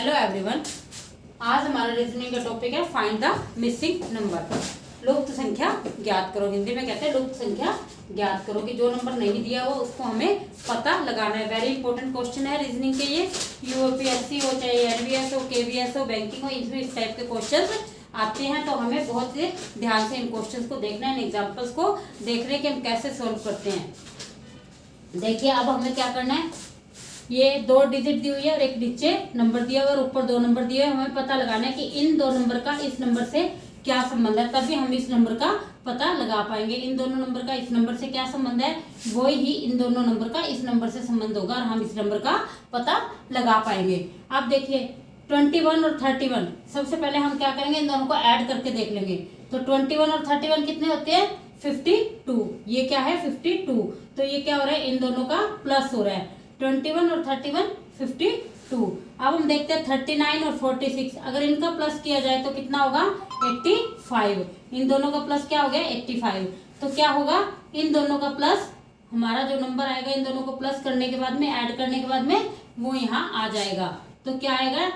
Hello everyone. आज हमारा reasoning का टॉपिक है फाइंड द मिसिंग नंबर। लुप्त संख्या ज्ञात करो। हिंदी में कहते हैं लुप्त संख्या ज्ञात करो कि जो नंबर नहीं दिया हुआ उसको हमें पता लगाना है। वेरी इंपॉर्टेंट क्वेश्चन है रीजनिंग के। ये यूपीएससी हो चाहे एनवीएस हो केवीएस हो बैंकिंग हो, इसमें इस टाइप के क्वेश्चन आते हैं, तो हमें बहुत ही ध्यान से इन क्वेश्चन को देखना है, इन एग्जाम्पल्स को देखना है कि हम कैसे सोल्व करते हैं। देखिए अब हमें क्या करना है, ये 2 डिजिट दी हुई है और एक नीचे नंबर दिया हुआ और ऊपर 2 नंबर दिए हुए। हमें पता लगाना है कि इन 2 नंबर का इस नंबर से क्या संबंध है, तभी हम इस नंबर का पता लगा पाएंगे। इन दोनों नंबर का इस नंबर से क्या संबंध है, वो ही इन दोनों नंबर का इस नंबर से संबंध होगा और हम इस नंबर का पता लगा पाएंगे। अब देखिए 21 और 31, सबसे पहले हम क्या करेंगे, इन दोनों को ऐड करके देख लेंगे। तो 21 और 31 कितने होते हैं, 52। ये क्या है 52, तो ये क्या हो रहा है, इन दोनों का प्लस हो रहा है। 21 और 31 52। अब हम देखते हैं 39 और 46, अगर इनका प्लस किया जाए तो कितना होगा 85। इन दोनों का प्लस क्या हो गया 85, तो क्या होगा इन दोनों का प्लस, हमारा जो नंबर आएगा इन दोनों को प्लस करने के बाद में, ऐड करने के बाद में वो यहाँ आ जाएगा। तो क्या आएगा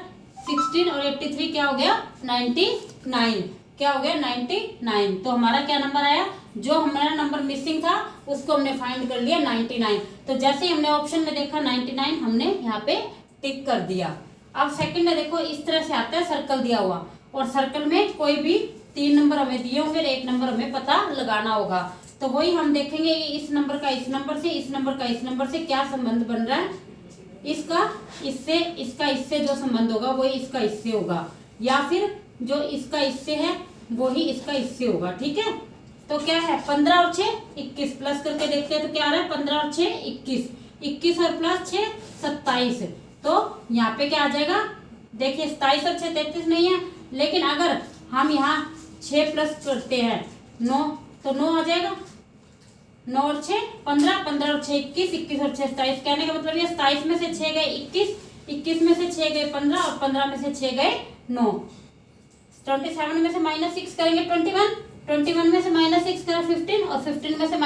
16 और 83 क्या हो गया 99। क्या हो गया 99। तो हमारा क्या नंबर आया, जो हमारा नंबर मिसिंग था उसको हमने फाइंड कर लिया 99। तो जैसे ही हमने ऑप्शन में देखा 99, हमने यहाँ पे टिक कर दिया। अब सेकंड में देखो इस तरह से आता है, सर्कल दिया हुआ और सर्कल में कोई भी 3 नंबर हमें दिए होंगे, 1 नंबर हमें पता लगाना होगा। तो वही हम देखेंगे इस नंबर का इस नंबर से, इस नंबर का इस नंबर से क्या संबंध बन रहा है, इसका इससे, इसका इससे जो संबंध होगा वही इसका इससे होगा, या फिर जो इसका इससे है वो ही इसका इससे होगा। ठीक है, तो क्या है 15 और 6 21, प्लस करके देखते हैं तो क्या आ रहा है 15 और 6 21, 21 और प्लस 6 27। तो यहाँ पे क्या आ जाएगा, देखिए 27 और 6 33 नहीं है, लेकिन अगर हम यहाँ 6 प्लस करते हैं 9 तो 9 आ जाएगा। 9 और 6 15, 15 और 6 21, 21 और 6 27। कहने का मतलब ये 27 में से 6 गए 21, 21 में से 6 गए 15 और 15 में से 6 गए 9। 27 में से -6 करेंगे 21, 21 में से -6 करा 15 और 15 में से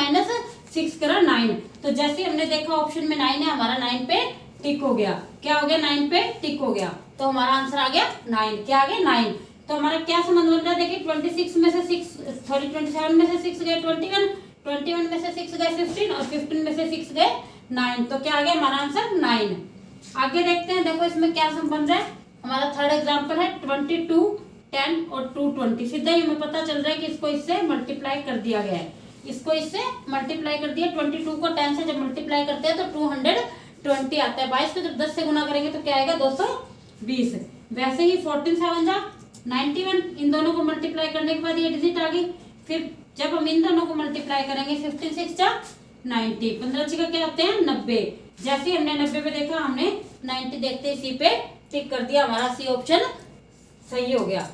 -6 करा 9। तो जैसे हमने देखा ऑप्शन में 9 है, हमारा 9 पे टिक हो गया। क्या हो गया 9 पे टिक हो गया, तो हमारा आंसर आ गया 9। क्या आ गया 9। तो हमारा क्या संबंध बन रहा है, देखिए 27 में से 6 गए 21, 21 में से 6 गए 15 और 15 में से 6 गए 9। तो क्या आ गया हमारा आंसर 9। आगे देखते हैं, देखो इसमें क्या संबंध है। हमारा थर्ड एग्जाम्पल है 22 10 और 220। सीधा ही हमें पता चल रहा है कि इसको इससे मल्टीप्लाई कर दिया गया है, इसको इससे मल्टीप्लाई कर दिया। 22 को 10 से जब मल्टीप्लाई करते हैं तो 220 आता है। 22 को जब 10 से गुना करेंगे तो क्या आएगा 220। वैसे ही 14 7 जा 91, इन दोनों को मल्टीप्लाई करने के बाद ये डिजिट आ गई। फिर जब हम इन दोनों को मल्टीप्लाई करेंगे 15 6 जा 90, 15 6 का क्या होते हैं 90। जैसे ही हमने 90 पे देखा, हमने 90 देखते इसी पे टिक कर दिया, हमारा सी ऑप्शन सही हो गया।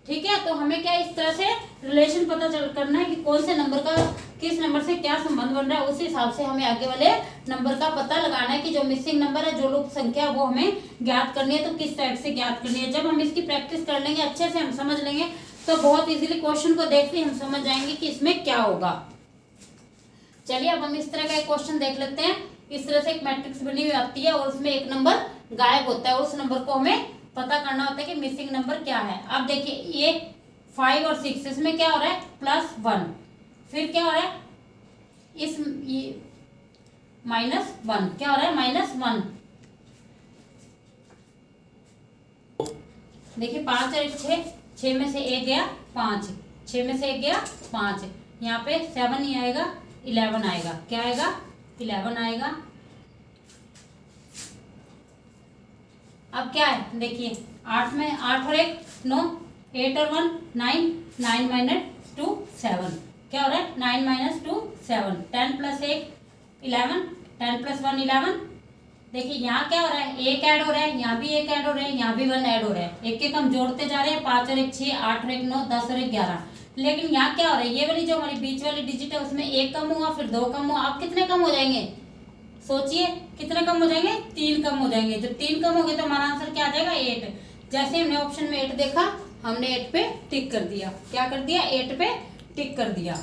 ठीक है, तो हमें क्या इस तरह से रिलेशन पता चल करना है कि कौन से नंबर का किस नंबर से क्या संबंध बन रहा है, उस हिसाब से हमें आगे वाले नंबर का पता लगाना है कि जो मिसिंग नंबर है, जो लुप्त संख्या वो हमें ज्ञात करनी है, तो किस टाइप से ज्ञात करनी है। जब हम इसकी प्रैक्टिस कर लेंगे, अच्छे से हम समझ लेंगे, तो बहुत इजीली क्वेश्चन को देखते ही हम समझ जाएंगे कि इसमें क्या होगा। चलिए अब हम इस तरह का एक क्वेश्चन देख लेते हैं। इस तरह से एक मैट्रिक्स बनी हुई आती है और उसमें एक नंबर गायब होता है, उस नंबर को हमें पता करना होता है कि मिसिंग नंबर क्या है। अब देखिए ये 5 और 6, इसमें क्या हो रहा है +1, फिर क्या हो रहा है इस -1, क्या हो रहा है -1। देखिए 5 और 6, 6 में से 1 गया 5, 6 में से 1 गया 5। यहाँ पे 7 नहीं आएगा 11 आएगा। क्या आएगा 11 आएगा। अब क्या है देखिए 8 में 8 और 1 9, 8 और 1 9, 9 - 2 7। क्या हो रहा है 9 - 2 7। 10 + 1 11, 10 + 1 11। देखिए यहाँ क्या हो रहा है, 1 ऐड हो रहा है, यहाँ भी 1 ऐड हो रहा है, यहाँ भी 1 ऐड हो रहा है। एक एक हम जोड़ते जा रहे हैं, 5 और 1 6, 8 और 1 9, 10 और 1 11। लेकिन यहाँ क्या हो रहा है, ये वाली जो हमारी बीच वाली डिजिट है उसमें 1 कम हुआ, फिर 2 कम हुआ। अब कितने कम हो जाएंगे, सोचिए कितने कम हो जाएंगे, 3 कम हो जाएंगे। जब 3 कम हो गए तो हमारा आंसर क्या आ जाएगा 8। जैसे हमने ऑप्शन में 8 देखा, हमने 8 पे टिक कर दिया। क्या कर दिया 8 पे टिक कर दिया।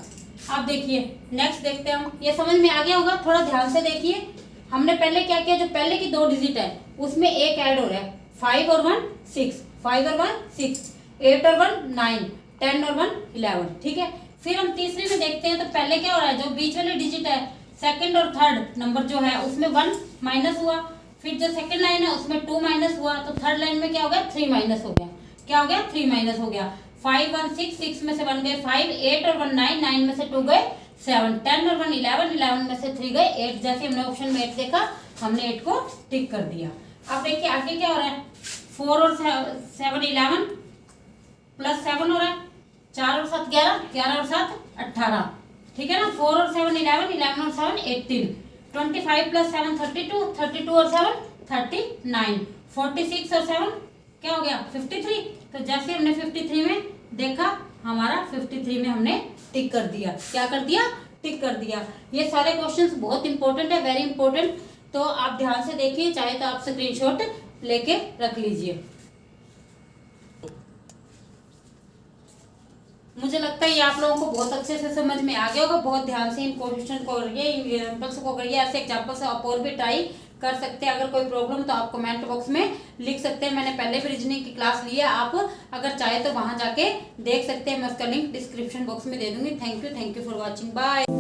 अब देखिए नेक्स्ट देखते हैं हम, ये समझ में आ गया होगा, थोड़ा ध्यान से देखिए। हमने पहले क्या किया, जो पहले की 2 डिजिट है उसमें 1 ऐड हो रहा है, 5 और 1 6, 5 और 1 6, 8 और 1 9, 10 और 1 11। ठीक है, फिर हम तीसरे में देखते हैं। तो पहले क्या हो रहा है, जो बीच वाले डिजिट है सेकंड और थर्ड नंबर जो है उसमें 1 माइनस हुआ, फिर जो सेकंड लाइन है उसमें 2 माइनस हुआ, तो थर्ड लाइन में क्या हो गया, 3 माइनस हो गया। क्या हो गया, 3 माइनस हो गया। 5 1 6, 6 में से 1 गए 5, 8 और 1 9, 9 में से 2 गए 7, 10 और 1 11, 11 में से 3 गए 8। जैसे हमने ऑप्शन में 8 देखा, हमने 8 को टिक कर दिया। अब देखिए आगे क्या हो रहा है, 4 और 7 11 प्लस 7 हो रहा है, 4 और 7 11, 11 और 7 18। ठीक है ना, 4 और 7 11, 11 और 7 18, 25 प्लस 7 32, 32 और 7 39, 46 और 7 क्या हो गया 53। तो जैसे हमने 53 में देखा, हमारा 53 में हमने टिक कर दिया। क्या कर दिया, टिक कर दिया। ये सारे क्वेश्चंस बहुत इंपॉर्टेंट है, वेरी इंपॉर्टेंट। तो आप ध्यान से देखिए, चाहे तो आप स्क्रीनशॉट लेके रख लीजिए। मुझे लगता है ये आप लोगों को बहुत अच्छे से समझ में आ गया होगा। बहुत ध्यान से इन क्वेश्चन को करिए, इन एग्जाम्पल्स को करिए। ऐसे एग्जाम्पल्स आप और भी ट्राई कर सकते हैं। अगर कोई प्रॉब्लम तो आप कमेंट बॉक्स में लिख सकते हैं। मैंने पहले भी रीजनिंग की क्लास ली है, आप अगर चाहे तो वहां जाके देख सकते हैं। मैं उसका लिंक डिस्क्रिप्शन बॉक्स में दे दूंगी। Thank you for watching, bye.